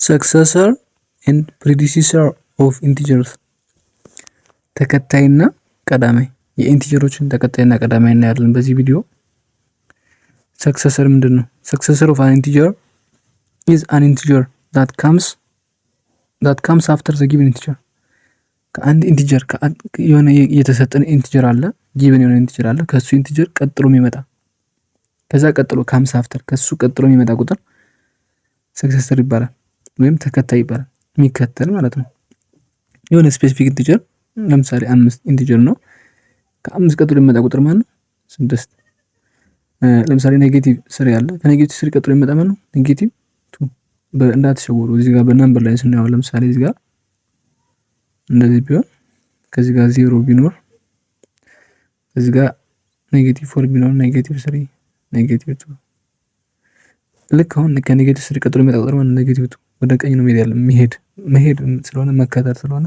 ሰክሰሰር ኤንድ ፕሪዲሲሰር ኦፍ ኢንቲጀርስ ተከታይና ቀዳማይ የኢንቲጀሮችን ተከታይና ቀዳማይ እናያለን በዚህ ቪዲዮ። ሰክሰሰር ምንድን ነው? ሰክሰሰር ኦፍ አን ኢንቲጀር ኢዝ አን ኢንቲጀር that comes after the given integer። ከአንድ ኢንቲጀር የሆነ የተሰጠን ኢንቲጀር አለ፣ ጊቨን የሆነ ኢንቲጀር አለ፣ ከሱ ኢንቲጀር ቀጥሎ የሚመጣ ከዛ ቀጥሎ comes after ከሱ ቀጥሎ የሚመጣ ቁጥር ሰክሰሰር ይባላል ወይም ተከታይ ይባላል። የሚከተል ማለት ነው። የሆነ ስፔሲፊክ ኢንቲጀር ለምሳሌ 5 ኢንቲጀር ነው። ከ5 ቀጥሎ የሚመጣ ቁጥር ማለት ነው 6። ለምሳሌ ኔጌቲቭ 3 አለ። ከኔጌቲቭ 3 ቀጥሎ የሚመጣ ማለት ነው ኔጌቲቭ 2። እንዳትሸወሩ እዚህ ጋር በነምበር ላይ ስናየው ለምሳሌ እዚህ ጋር እንደዚህ ቢሆን ከዚህ ጋር 0 ቢኖር እዚህ ጋር ኔጌቲቭ 4 ቢኖር ኔጌቲቭ 3 ኔጌቲቭ 2 ልክ አሁን ከኔጌቲቭ 3 ቀጥሎ የሚመጣ ቁጥር ማለት ነው ኔጌቲቭ 2 ወደ ቀኝ ነው መሄድ ስለሆነ መከተል ስለሆነ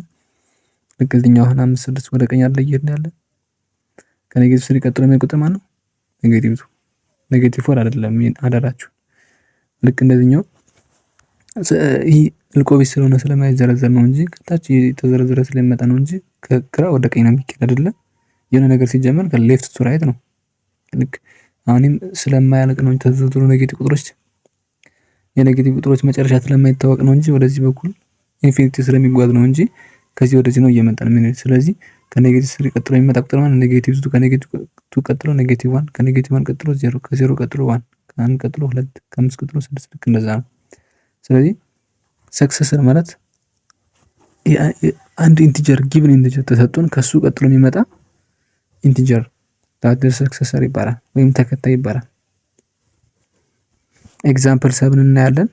ልክ እዚህኛው አሁን 5 6 ወደ ቀኝ አይደል እየሄድን ያለ። ከኔጌቲቭ 3 ቀጥሎ የሚመጣ ቁጥር ማለት ነው ኔጌቲቭ 2 ኔጌቲቭ 4 አይደለም አደራችሁ። ልክ እንደዚህኛው ይሄ ልቆቢስ ስለሆነ ስለማይዘረዘር ነው እንጂ ከታች የተዘረዘረ ስለሚመጣ ነው እንጂ ከግራ ወደ ቀኝ ነው የሚኬድ አይደለ። የሆነ ነገር ሲጀመር ከሌፍት ቱ ራይት ነው። ልክ አሁንም ስለማያልቅ ነው ተዘርዝሮ ኔጌቲቭ ቁጥሮች የኔጌቲቭ ቁጥሮች መጨረሻ ስለማይታወቅ ነው እንጂ ወደዚህ በኩል ኢንፊኒቲ ስለሚጓዝ ነው እንጂ ከዚህ ወደዚህ ነው እየመጣን ምን። ስለዚህ ከኔጌቲቭ 3 ቀጥሎ የሚመጣ ቁጥር ማለት ኔጌቲቭ 2 ከኔጌቲቭ 2 ቀጥሎ ኔጌቲቭ 1 ከኔጌቲቭ 1 ቀጥሎ 0 ከ0 ቀጥሎ 1 ከ1 ቀጥሎ 2 ከ5 ቀጥሎ 6 ልክ እንደዛ ነው። ስለዚህ ሰክሰሰር ማለት አንድ ኢንቲጀር ጊቭን ኢንቲጀር ተሰጥቶን ከሱ ቀጥሎ የሚመጣ ኢንቲጀር ታዲያ ሰክሰሰር ይባላል ወይም ተከታይ ይባላል። ኤግዛምፕል 7 እናያለን።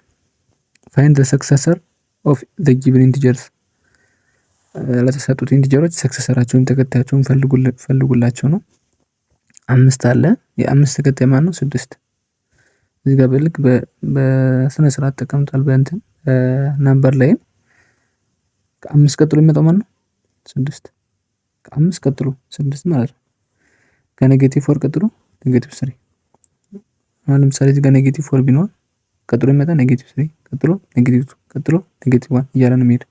ፋይንድ ዘ ሰክሰሰር ኦፍ ዘ ጊቭን ኢንቲጀርስ። ለተሰጡት ኢንቲጀሮች ሰክሰሰራቸውን ተከታያቸውን ፈልጉላቸው ነው። 5 አለ። የ5 ተከታይ ማለት ነው 6። እዚህ ጋር በልክ በስነ ስርዓት ተቀምጧል። በእንትን ነምበር ላይ ከ5 ቀጥሎ የሚመጣው ማለት ነው 6። ከ5 ቀጥሎ 6 ማለት ነው። ከኔጌቲቭ 4 ቀጥሎ ኔጌቲቭ 3። አሁን ለምሳሌ እዚህ ጋር ኔጌቲቭ 4 ቢኖር ቀጥሎ የሚመጣ ኔጌቲቭ 3 ቀጥሎ ኔጌቲቭ 2 ቀጥሎ ኔጌቲቭ 1 እያለ ነው የሚሄድ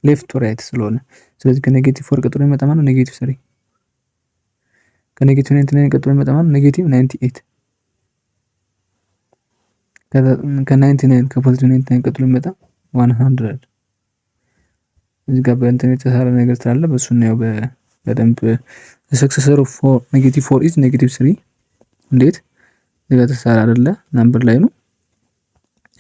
ሌፍት ቱ ራይት ስለሆነ። ስለዚህ ከኔጌቲቭ 4 ቀጥሎ የሚመጣ ማለት ነው ኔጌቲቭ 3። ከኔጌቲቭ 99 ቀጥሎ የሚመጣ ማለት ነው ኔጌቲቭ 98። ከ99 ከፖዚቲቭ 99 ቀጥሎ የሚመጣ 100። እዚህ ጋር በእንትን የተሳለ ነገር ስላለ በሱ ነው በደንብ ሰክሰሰር ኦፍ ኔጌቲቭ 4 ኢዝ ኔጌቲቭ 3። እንዴት እዚህ ጋር ተሳለ አይደለ? ነምበር ላይ ነው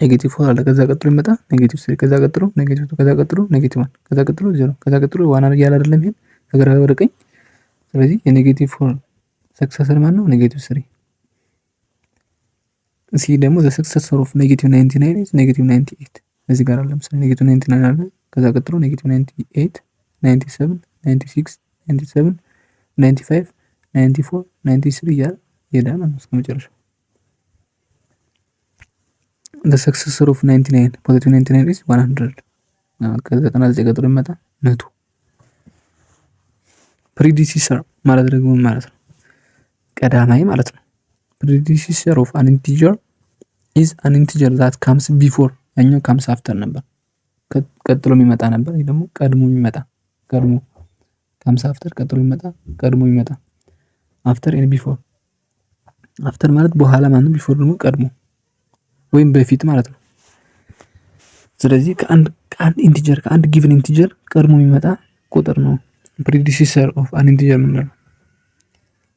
ኔጌቲቭ 4 አለ። ከዛ ቀጥሎ የሚመጣ ኔጌቲቭ 3 ከዛ ቀጥሎ ኔጌቲቭ 2 ከዛ ቀጥሎ ኔጌቲቭ 1 ከዛ ቀጥሎ 0 ከዛ ቀጥሎ 1 እያለ አይደለም ይሄን ከግራ ወደ ቀኝ። ስለዚህ የኔጌቲቭ 4 ሰክሰሰር ማለት ነው ኔጌቲቭ 3። እዚህ ደግሞ ዘ ሰክሰሰር ኦፍ ኔጌቲቭ 99 ኢዝ ኔጌቲቭ 98። እዚህ ጋር ለምሳሌ ኔጌቲቭ 99 አለ። ከዛ ቀጥሎ ኔጌቲቭ 98 97 96 97 95 94 93 እያለ ይሄዳል ማለት ነው እስከ መጨረሻው። the successor of 99 positive 99 is 100። ከ99 ቀጥሎ የሚመጣ 100። predecessor ማለት ደግሞ ማለት ነው ቀዳማይ ማለት ነው። predecessor of an integer is an integer that comes before። ያኛው comes after ነበር፣ ቀጥሎ የሚመጣ ነበር። ይሄ ደግሞ ቀድሞ የሚመጣ ቀድሞ comes after ቀጥሎ የሚመጣ ቀድሞ የሚመጣ after and before። after ማለት በኋላ ማለት ነው። before ደግሞ ቀድሞ ወይም በፊት ማለት ነው። ስለዚህ ከአንድ ኢንቲጀር ከአንድ ጊቭን ኢንቲጀር ቀድሞ የሚመጣ ቁጥር ነው predecessor of an integer የምንለው።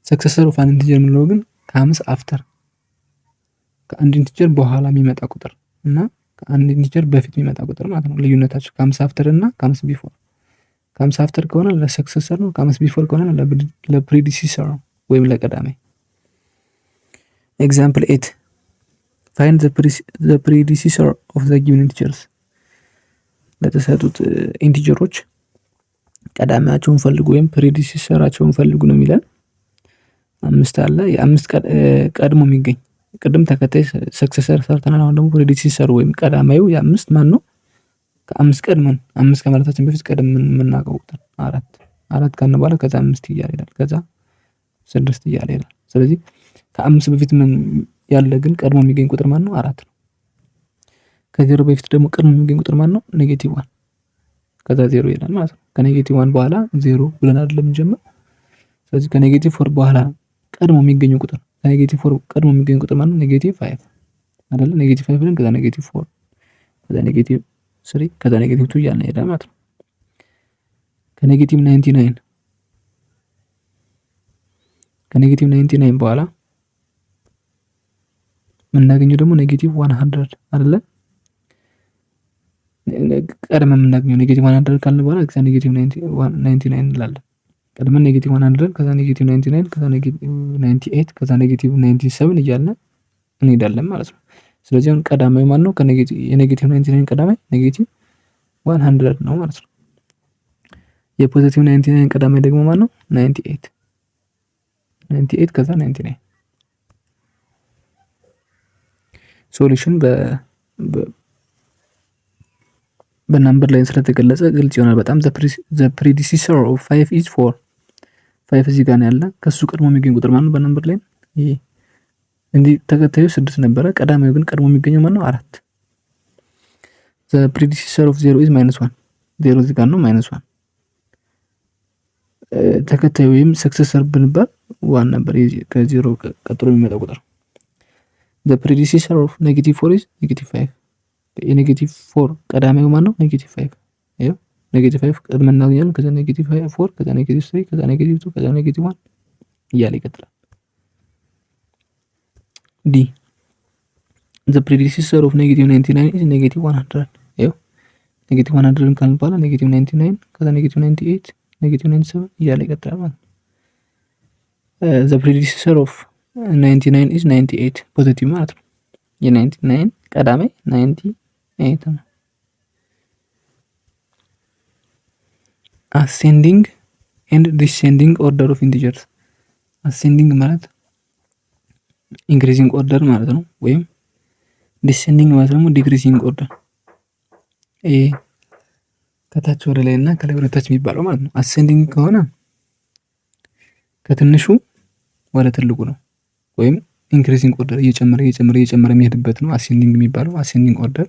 successor of an integer የምንለው ግን comes after ከአንድ ኢንቲጀር በኋላ የሚመጣ ቁጥር እና ከአንድ ኢንቲጀር በፊት የሚመጣ ቁጥር ማለት ነው። ልዩነታቸው comes after እና comes before። comes after ከሆነ ለሰክሰሰር ነው፣ comes before ከሆነ ለፕሪዲሲሰር ወይም ለቀዳማይ። ኤግዛምፕል 8 find the predecessor of the given integers። ለተሰጡት ኢንቲጀሮች ቀዳማያቸውን ፈልጉ ወይም ፕሪዲሲሰራቸውን ፈልጉ ነው የሚለን። 5 አለ። የ5 ቀድሞ የሚገኝ ቅድም ተከታይ ሰክሰሰር ሰርተናል። አሁን ደግሞ ፕሪዲሲሰር ወይም ቀዳማዩ የ5 ማን ነው? ከ5 ቀድመን 5 ከማለታችን በፊት ቀድመን የምናውቀው ቁጥር 4 ካልን በኋላ ከዛ 5 እያለ ይላል፣ ከዛ 6 እያለ ይላል። ስለዚህ ከ5 በፊት ምን ያለ ግን ቀድሞ የሚገኝ ቁጥር ማን ነው? 4 ነው። ከዜሮ በፊት ደግሞ ቀድሞ የሚገኝ ቁጥር ማን ነው? ኔጌቲቭ ዋን። ከዛ ዜሮ ይላል ማለት ነው። ከኔጌቲቭ ዋን በኋላ ዜሮ ብለን አይደለም እንጀምር። ስለዚህ ከኔጌቲቭ ፎር በኋላ ቀድሞ የሚገኘው ቁጥር ከኔጌቲቭ ፎር ቀድሞ የሚገኘው ቁጥር ማለት ኔጌቲቭ 5 አይደለ? ኔጌቲቭ 5 ብለን ከዛ ኔጌቲቭ 4 ከዛ ኔጌቲቭ 3 ከዛ ኔጌቲቭ 2 እያልን ሄዳል ማለት ነው። ከኔጌቲቭ 99 ከኔጌቲቭ 99 በኋላ የምናገኘው ደግሞ ኔጌቲቭ 100 አይደለ? ቀድመን የምናገኘው ኔጌቲቭ 100 ካልን በኋላ ከዛ ኔጌቲቭ 99 እንላለን። ቀድመን ኔጌቲቭ 100 ከዛ ኔጌቲቭ 99 ከዛ ኔጌቲቭ 98 ከዛ ኔጌቲቭ 97 እያልን እንሄዳለን ማለት ነው። ስለዚህ አሁን ቀዳማዊ ማን ነው? የኔጌቲቭ 99 ቀዳማዊ ኔጌቲቭ 100 ነው ማለት ነው። የፖዚቲቭ 99 ቀዳማዊ ደግሞ ማን ነው? 98 ከዛ 99 ሶሉሽን በነምበር ላይ ስለተገለጸ ግልጽ ይሆናል በጣም the predecessor of 5 is 4 5 እዚህ ጋር ነው ያለ ከሱ ቀድሞ የሚገኝ ቁጥር ማን ነው? በነምበር ላይ ይሄ እንዲህ ተከታዩ 6 ነበረ። ቀዳማዊው ግን ቀድሞ የሚገኘው ማን ነው? 4 the predecessor of 0 is -1 0 እዚህ ጋር ነው -1 ተከታዩ ወይም ሰክሰሰር ብንባል 1 ነበር ከ0 ቀጥሎ የሚመጣው ቁጥር። the predecessor of -4 is -5 የኔጌቲቭ 4 ቀዳማዊው ማን ነው? -5 ይሄው -5 ቀድመን እናገኛለን። ከዛ -4 ከዛ -3 ከዛ -2 ከዛ -1 እያለ ይቀጥላል። ዲ the predecessor of -99 is -100 ይሄው -100 ካልን በኋላ -99 ከዛ -98 -97 እያለ ይቀጥላል ማለት ነው። the predecessor of 99 is 98 ፖዚቲቭ ማለት ነው። የ99 ቀዳማይ 98 ነው። ascending and descending order of integers ascending ማለት increasing order ማለት ነው። ወይም descending ማለት ደግሞ decreasing order ይሄ ከታች ወደ ላይ እና ከላይ ወደ ታች የሚባለው ማለት ነው። ascending ከሆነ ከትንሹ ወደ ትልቁ ነው። ወይም increasing order እየጨመረ የሚሄድበት ነው ascending የሚባለው ascending order።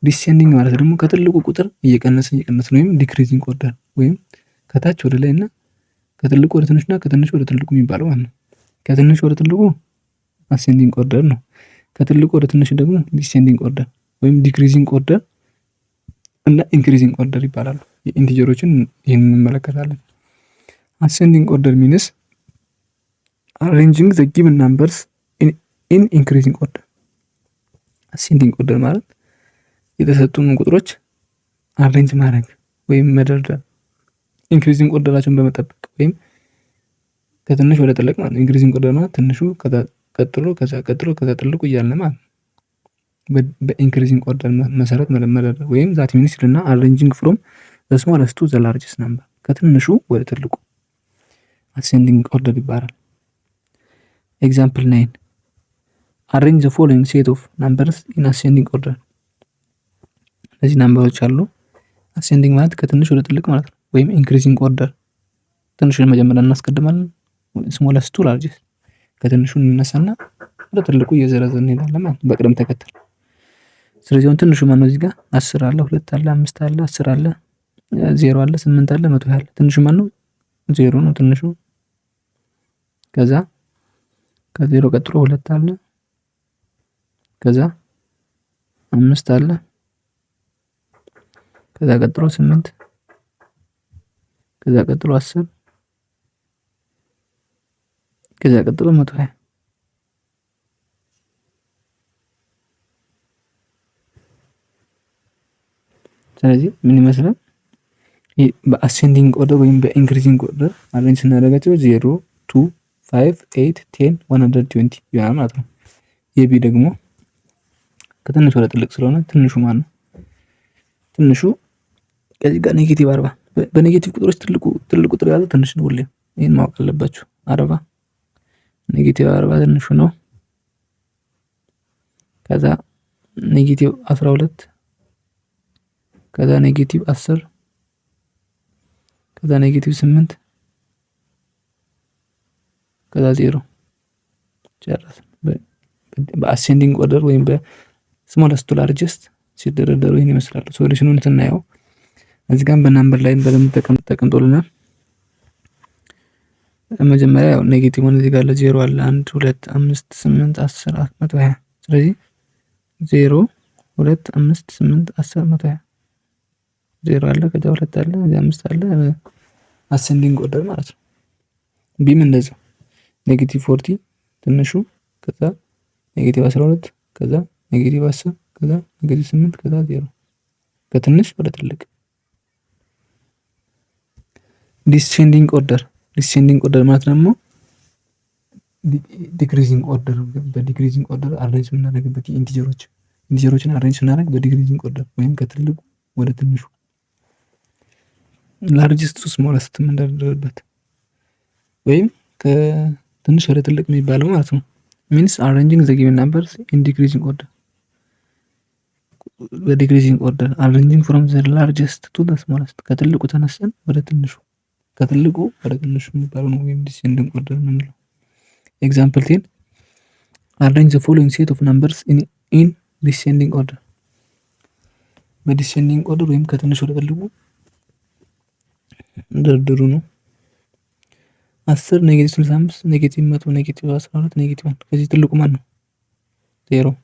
descending ማለት ደግሞ ከትልቁ ቁጥር እየቀነሰ ወይም decreasing order ወይም ከታች ወደ ላይ እና ከትልቁ ወደ ትንሹ እና ከትንሹ ወደ ትልቁ የሚባለው ማለት ነው። ከትንሹ ወደ ትልቁ ascending order ነው። ከትልቁ ወደ ትንሹ ደግሞ descending order ወይም decreasing order እና increasing order ይባላሉ። የኢንቲጀሮችን ይሄንን እንመለከታለን። ascending order means arranging the given numbers in increasing order ascending order ማለት የተሰጡን ቁጥሮች አሬንጅ ማድረግ ወይም መደርደር ኢንክሪዚንግ ኦርደራቸውን በመጠበቅ ወይም ከትንሽ ወደ ትልቅ ማለት ነው። ኢንክሪዚንግ ኦርደር ማለት ትንሹ ከዛ ቀጥሎ ከዛ ትልቁ እያለ ማለት በኢንክሪዚንግ ኦርደር መሰረት መደርደር ወይም ዛት ሚኒስ እና አሬንጂንግ ፍሮም the smallest to the largest number ከትንሹ ወደ ትልቁ ascending order ይባላል። ኤግዛምፕል 9 arrange the following set of numbers in ascending order እነዚህ ናምበሮች አሉ። ascending ማለት ከትንሽ ወደ ትልቅ ማለት ነው። ወይም increasing order ትንሹን መጀመሪያ እናስቀድማለን smallest to largest ከትንሹ እንነሳና ወደ ትልቁ እየዘረዘርን እንሄዳለን ማለት ነው በቅደም ተከተል። ስለዚህ አሁን ትንሹ ማነው? እዚህ ጋር 10 አለ 2 አለ 5 አለ 10 አለ 0 አለ 8 አለ 100 አለ። ትንሹ ማነው? 0 ነው ትንሹ። ከዛ ከ0 ቀጥሎ 2 አለ ከዛ 5 አለ ከዛ ቀጥሎ 8 ከዛ ቀጥሎ 10 ከዛ ቀጥሎ 120 ስለዚህ ምን ይመስላል? በአሴንዲንግ ኦርደር ወይም በኢንክሪዚንግ ኦርደር አሬንጅ ስናደርጋቸው 0 2 5 8 10 120 ይሆናል ማለት ነው። የቢ ደግሞ ከትንሽ ወደ ትልቅ ስለሆነ ትንሹ ማን ነው? ትንሹ ከዚህ ጋር ኔጌቲቭ 40 በኔጌቲቭ ቁጥሮች ትልቁ ቁጥር ያለው ትንሽ ነው። ሁሌም ይሄን ማወቅ አለባችሁ። 40 ኔጌቲቭ 40 ትንሹ ነው። ከዛ ኔጌቲቭ 12 ከዛ ኔጌቲቭ 10 ከዛ ኔጌቲቭ 8 ከዛ 0 ጨረስን። በአሴንዲንግ ኦርደር ወይም በስሞለስት ቱ ላርጀስት ሲደረደሩ ይህን ይመስላሉ። ሶሉሽኑን ስናየው እዚህ ጋር በናምበር ላይን በደንብ ተቀምጦልናል። መጀመሪያ ያው ኔጌቲቭ ሆነ እዚህ ጋር ለ0 አለ 1 2 5 8 10 120 ስለዚህ 0 2 5 8 10 120 0 አለ ከዛ 2 አለ ከዛ 5 አለ አሴንዲንግ ኦርደር ማለት ነው። ቢም እንደዛው ኔጌቲቭ 40 ትንሹ ከዛ ኔጌቲቭ 12 ከዛ ኔጌቲቭ 10 ከዛ ኔጌቲቭ 8 ከዛ 0 ከትንሽ ወደ ትልቅ። ዲሴንዲንግ ኦርደር ማለት ደግሞ ዲክሪዚንግ ኦርደር በዲክሪዚንግ ኦርደር አሬንጅ የምናደርግበት ኢንቲጀሮችን አሬንጅ ስናደርግ በዲክሪዚንግ ኦርደር ወይም ከትልቁ ወደ ትንሹ ላርጅስት ቱ ስሞለስት የምንደረድርበት ወይም ከትንሽ ወደ ትልቅ የሚባለው ማለት ነው። ሚንስ አሬንጂንግ ዘ ጊቨን ናምበርስ ኢን ዲክሪዚንግ ኦርደር በዲክሪዚንግ ኦርደር አሬንጂንግ ፍሮም ዘ ላርጀስት ቱ ዘ ስሞለስት ከትልቁ ተነስተን ወደ ትንሹ ከትልቁ ወደ ትንሹ የሚባለው ነው ወይም ዲሴንዲንግ ኦርደር የምንለው። ኤግዛምፕል 10 አሬንጅ ዘ ፎሎዊንግ ሴት ኦፍ ናምበርስ ኢን ዲሴንዲንግ ኦርደር በዲሴንዲንግ ኦርደር ወይም ከትንሹ ወደ ትልቁ ደርድሩ ነው። 10 ኔጌቲቭ 65 ኔጌቲቭ 100 ኔጌቲቭ 12 ኔጌቲቭ 1 ከዚህ ትልቁ ማን ነው? 0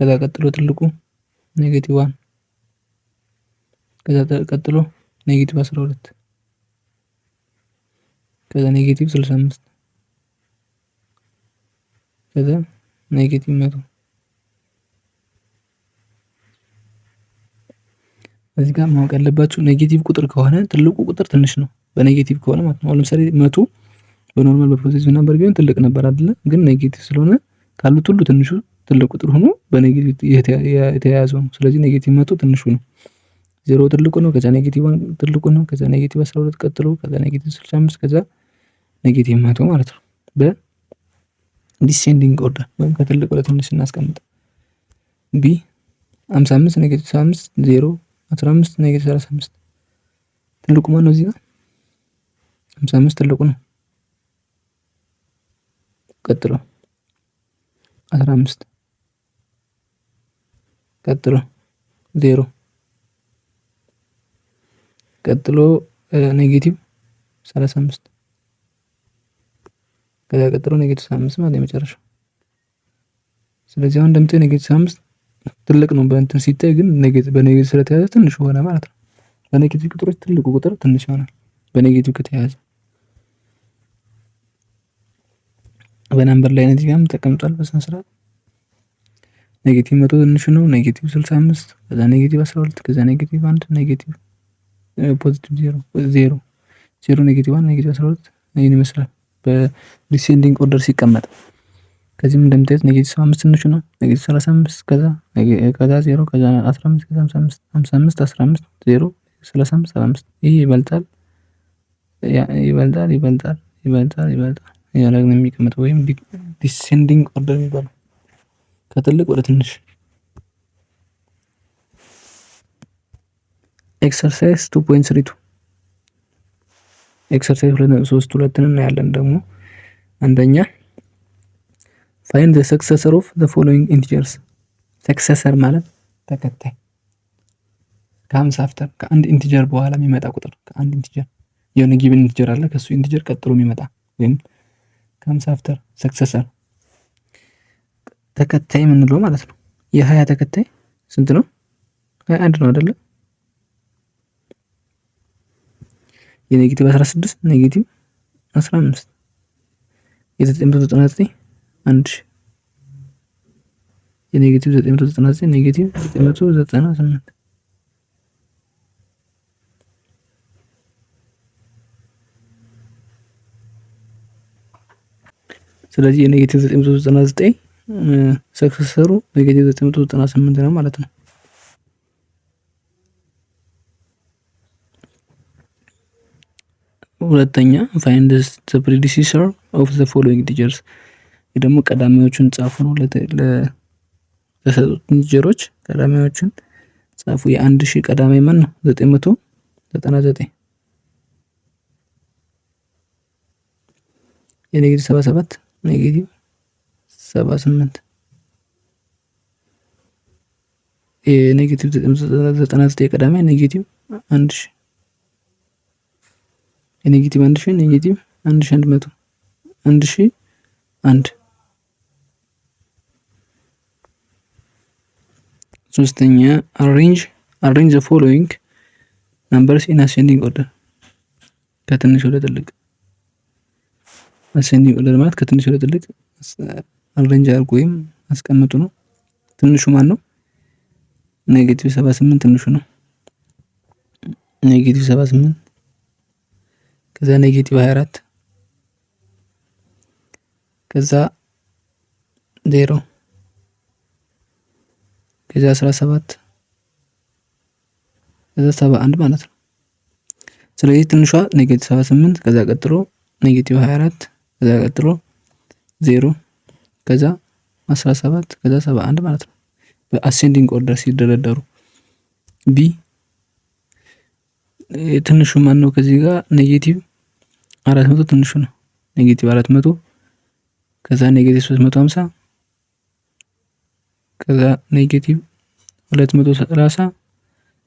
ከዛ ቀጥሎ ትልቁ ኔጌቲቭ 1 ከዛ ቀጥሎ ኔጌቲቭ 12 ከዛ ኔጌቲቭ 65 ከዛ ኔጌቲቭ 100 እዚህ ጋር ማወቅ ያለባችሁ ኔጌቲቭ ቁጥር ከሆነ ትልቁ ቁጥር ትንሽ ነው በኔጌቲቭ ከሆነ ማለት ነው። ለምሳሌ 100 በኖርማል በፖዚቲቭ ነበር ቢሆን ትልቅ ነበር አይደለ? ግን ኔጌቲቭ ስለሆነ ካሉት ሁሉ ትንሹ ትልቅ ቁጥር ሆኖ በኔጌቲቭ የተያያዘው ነው። ስለዚህ ኔጌቲቭ 100 ትንሹ ነው። 0 ትልቁ ነው። ከዛ ኔጌቲቭ 1 ትልቁ ነው። ከዛ ኔጌቲቭ 12 ቀጥሎ ከዛ ኔጌቲቭ 65 ከዛ ኔጌቲቭ 100 ማለት ነው። በዲሴንዲንግ ኦርደር ወይም ከትልቅ ወደ ትንሽ እናስቀምጥ። ቢ 55 ኔጌቲቭ 75 0 15 ኔጌቲቭ 35 ትልቁ ማን ነው? እዚህ ጋር 55 ትልቁ ነው። ቀጥሎ 15 ቀጥሎ 0 ቀጥሎ ኔጌቲቭ 35 ከዛ ቀጥሎ ኔጌቲቭ 5 ማለት የመጨረሻው። ስለዚህ አሁን እንደምታየው ኔጌቲቭ 5 ትልቅ ነው በእንትን ሲታይ፣ ግን በኔጌቲቭ ስለተያዘ ትንሽ ሆነ ማለት ነው። በኔጌቲቭ ቁጥሮች ትልቁ ቁጥር ትንሽ ይሆናል በኔጌቲቭ ከተያዘ። በናምበር ላይ እዚህ ጋርም ተቀምጧል በስነ ስርዓት። ኔጌቲቭ 100 ትንሹ ነው። ኔጌቲቭ 65 ከዛ ኔጌቲቭ 12 ከዛ ኔጌቲቭ 1 ኔጌቲቭ ፖዚቲቭ 0 ኔጌቲቭ 1 ኔጌቲቭ 12 ይህን ይመስላል በዲሴንዲንግ ኦርደር ሲቀመጥ። ከዚህም እንደምታዩት ኔጌቲቭ 75 ትንሹ ነው። ኔጌቲቭ 35 ከዛ 0 ከዛ 15 ከዛ 55 15 0 35 75 ይህ ይበልጣል ያለ ነው የሚቀመጠው ወይም ዲሴንዲንግ ኦርደር የሚባለው ከትልቅ ወደ ትንሽ። ኤክሰርሳይዝ 2.32 ኤክሰርሳይዝ 2.32 እናያለን ደግሞ። አንደኛ find the successor of the following integers። ሰክሰሰር ማለት ተከታይ ከ50 አፍተር ከአንድ ኢንቲጀር በኋላ የሚመጣ ቁጥር ከአንድ ኢንቲጀር የሆነ ጊቭን ኢንቲጀር አለ ከሱ ኢንቲጀር ቀጥሎ የሚመጣ ወይም ከ50 አፍተር ሰክሰሰር ተከታይ የምንለው ማለት ነው። የ20 ተከታይ ስንት ነው? 21 ነው አይደለ? የኔጌቲቭ 16 ኔጌቲቭ 15 የ999 1 የኔጌቲቭ 999 ኔጌቲቭ 998 ስለዚህ የኔጌቲቭ 999 ሰክሰሰሩ ኔጌቲቭ 998 ነው ማለት ነው። ሁለተኛ find the predecessor of the following integers። ደግሞ ቀዳሚዎቹን ጻፉ ነው። ለተሰጡት ኢንቲጀሮች ቀዳሚዎቹን ጻፉ። የ1000 ቀዳሚ ማን ነው? 999 የኔጌቲቭ 77 ኔጌቲቭ 78 ኔጌቲቭ 99 ቀዳማይ ኔጌቲቭ 1000 የኔጌቲቭ 1000 ኔጌቲቭ 1100 1001 ሶስተኛ አሬንጅ ዘ ፎሎዊንግ ነምበርስ ኢን አሴንዲንግ ኦርደር ከትንሽ ወደ ትልቅ አሴንዲንግ ኦርደር ማለት ከትንሽ ወደ ትልቅ አሬንጅ አድርጎ ወይም አስቀምጡ ነው። ትንሹ ማን ነው? ኔጌቲቭ 78 ትንሹ ነው። ኔጌቲቭ 78 ከዛ ኔጌቲቭ 24 ከዛ 0 ከዛ 17 ከዛ 71 ማለት ነው። ስለዚህ ትንሿ ኔጌቲቭ 78 ከዛ ቀጥሎ ኔጌቲቭ 24 ከዛ ቀጥሎ 0 ከዛ 17 ከዛ 71 ማለት ነው። በአሴንዲንግ ኦርደር ሲደረደሩ ቢ ትንሹ ማን ነው? ከዚህ ጋር ኔጌቲቭ 400 ትንሹ ነው። ኔጌቲቭ 400 ከዛ ኔጌቲቭ 350 ከዛ ኔጌቲቭ 230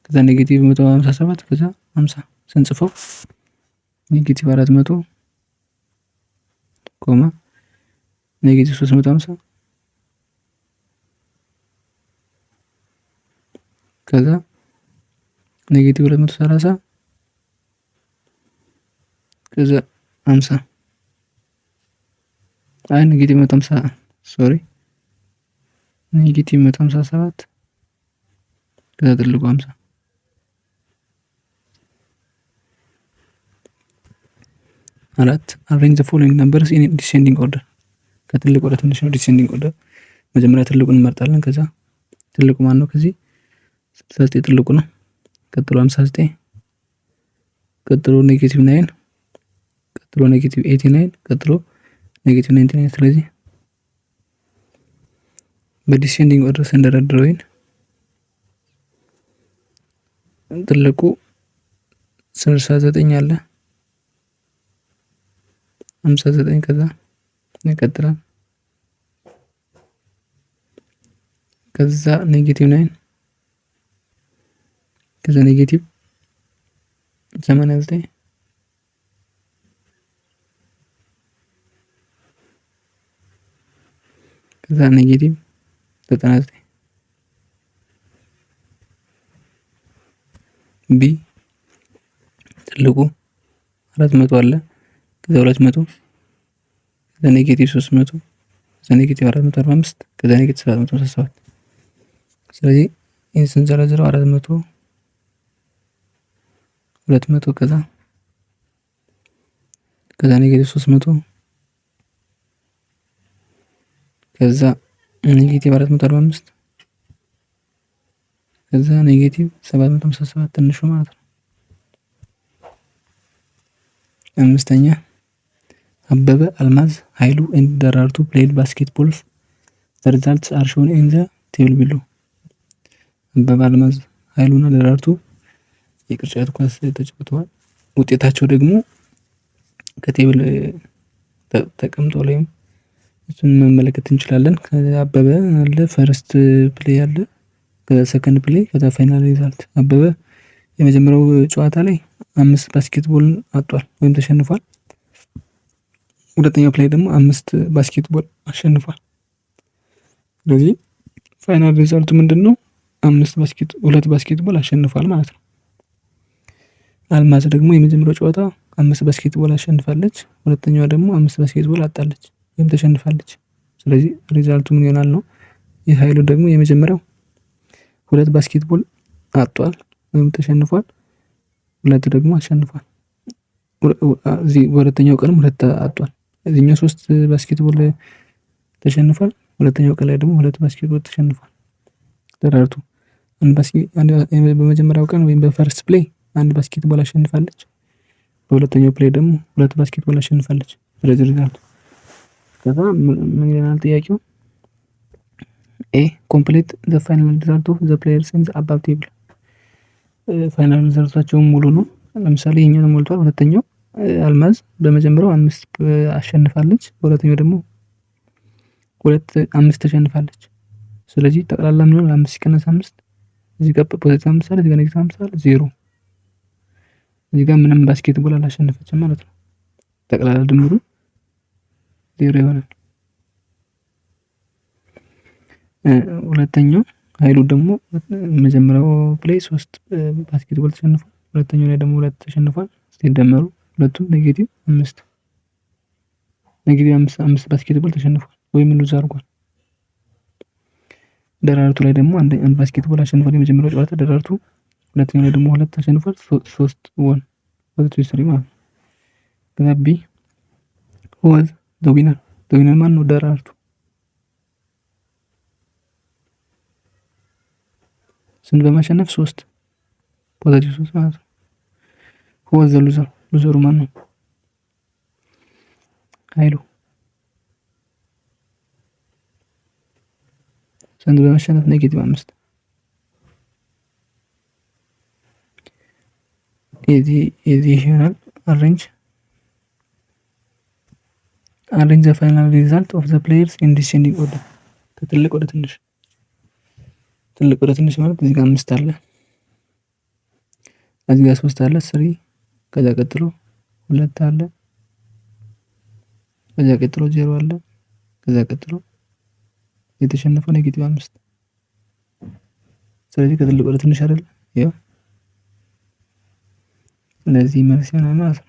ከዛ ኔጌቲቭ 157 ከዛ 50 ስንጽፈው ኔጌቲቭ 400 ኮማ ኔጌቲቭ 350 ከዛ ኔጌቲቭ 230 ከዛ 50 ኔጌቲቭ 150 ሶሪ ኔጌቲቭ 157 ከዛ ትልቁ 50 4 አሬንጅ ዘ ፎሎዊንግ ነምበርስ ኢን ዲሴንዲንግ ኦርደር ከትልቅ ወደ ትንሽ ነው። ዲሴንዲንግ ኦርደር መጀመሪያ ትልቁን እንመርጣለን። ከዛ ትልቁ ማን ነው? ከዚህ 69 ትልቁ ነው። ቀጥሎ 59 ቀጥሎ ኔጌቲቭ 9 ቀጥሎ ኔጌቲቭ 89 ቀጥሎ ኔጌቲቭ 99 ስለዚህ በዲሴንዲንግ ኦርደር ስንደረድረው ትልቁ 69 አለ 59 ከዛ ይቀጥላል ከዛ ኔጌቲቭ 9 ከዛ ኔጌቲቭ 89 ከዛ ኔጌቲቭ 99 ቢ ትልቁ 400 አለ ከዛ 200 ከዛ ኔጌቲቭ 300 ከዛ ኔጌቲቭ 445 ከዛ ኔጌቲቭ 767 ስለዚህ ይህን ስንዘረዝረው 400 200 ከዛ ኔጌቲቭ 300 ከዛ ኔጌቲቭ 445 ከዛ ኔጌቲቭ 757 ትንሹ ማለት ነው። አምስተኛ አበበ አልማዝ ኃይሉ ኤንድ ደራርቱ ፕሌይድ ባስኬትቦል ዘ ሪዛልትስ አር ሾውን ኢን ዘ ቴብል ቢሎ አበበ አልማዝ ኃይሉና ደራርቱ የቅርጫት ኳስ ተጫውተዋል። ውጤታቸው ደግሞ ከቴብል ተቀምጧል ወይም እሱን መመለከት እንችላለን። አበበ አለ ፈርስት ፕሌይ አለ ከዛ ሰከንድ ፕሌይ ከዛ ፋይናል ሪዛልት አበበ የመጀመሪያው ጨዋታ ላይ 5 ባስኬትቦል አጥቷል ወይም ተሸንፏል። ሁለተኛው ፕሌይ ደግሞ 5 ባስኬትቦል አሸንፏል። ስለዚህ ፋይናል ሪዛልቱ ምንድነው? 2 ባስኬትቦል አሸንፏል ማለት ነው። አልማዝ ደግሞ የመጀመሪያው ጨዋታ 5 ባስኬትቦል አሸንፋለች። ሁለተኛዋ ደግሞ 5 ባስኬትቦል አጣለች ወይም ተሸንፋለች። ስለዚህ ሪዛልቱ ምን ይሆናል ነው? የኃይሉ ደግሞ የመጀመሪያው 2 ባስኬትቦል አጥቷል ወይም ተሸንፏል። ሁለት ደግሞ አሸንፏል። እዚህ በሁለተኛው ቀንም 2 አጥቷል። እዚህኛው 3 ባስኬትቦል ተሸንፏል። ሁለተኛው ቀን ላይ ደግሞ 2 ባስኬትቦል ተሸንፏል። ደራርቱ በመጀመሪያው ቀን ወይም በፈርስት ፕሌይ 1 ባስኬትቦል አሸንፋለች። በሁለተኛው ፕሌይ ደግሞ 2 ባስኬትቦል አሸንፋለች። ስለዚህ ሪዛልቱ ከዛ ምን ይላል ጥያቄው? ኤ ኮምፕሊት ዘ ፋይናል ሪዛልት ኦፍ ዘ ፕሌየርስ ኢን ዘ አባቭ ቴብል ፋይናል ሪዛልታቸው ሙሉ ነው። ለምሳሌ ይሄኛው ሞልቷል። ሁለተኛው አልማዝ በመጀመሪያው 5 አሸንፋለች። በሁለተኛው ደግሞ 5 ተሸንፋለች። ስለዚህ ጠቅላላ ምን ይሆናል? 5 ሲቀነስ 5 እዚህ ጋር ፖዚቲቭ 5 አለ፣ እዚህ ጋር ኔጌቲቭ 5 አለ፣ ዜሮ። እዚህ ጋር ምንም ባስኬትቦል አላሸነፈችም ማለት ነው። ጠቅላላ ድምሩ ዜሮ ይሆናል። ሁለተኛው ኃይሉ ደግሞ መጀመሪያው ፕሌይ 3 ባስኬትቦል ተሸንፏል። ሁለተኛው ላይ ደግሞ 2 ተሸንፏል። ሲደመሩ ሁለቱም ኔጌቲቭ 5 5 ባስኬትቦል ተሸንፏል ወይም ሉዝ አድርጓል። ደራርቱ ላይ ደግሞ አንድ ባስኬትቦል አሸንፏል የመጀመሪያው ጨዋታ ደራርቱ። ሁለተኛው ላይ ደግሞ 2 ተሸንፏል። 3 ወን ፖዚቲቭ 3 ማለት ነው። ከዛ ቢ ዋዝ ዘ ዊነር ማን ነው? ደራርቱ። ስንት በማሸነፍ 3 ፖዚቲቭ 3 ማለት ነው። ዋዝ ዘ ሉዘሩ ማን ነው? ኃይሉ። ስንት በማሸነፍ ኔጌቲቭ 5 የዚህ ይሆናል። አሬንጅ ዘ ፋይናል ሪዛልት ኦፍ ዘ ፕሌየርስ ኢን ዲሴንዲንግ ኦርደር ከትልቅ ወደ ትንሽ። ትልቅ ወደ ትንሽ ማለት እዚህ ጋር 5 አለ፣ እዚህ ጋር 3 አለ፣ 3 ከዛ ቀጥሎ 2 አለ፣ ከዛ ቀጥሎ 0 አለ፣ ከዛ ቀጥሎ የተሸነፈው ኔጌቲቭ 5። ስለዚህ ከትልቅ ወደ ትንሽ አይደለ? ያው ስለዚህ መልስ ይሆናል ማለት ነው።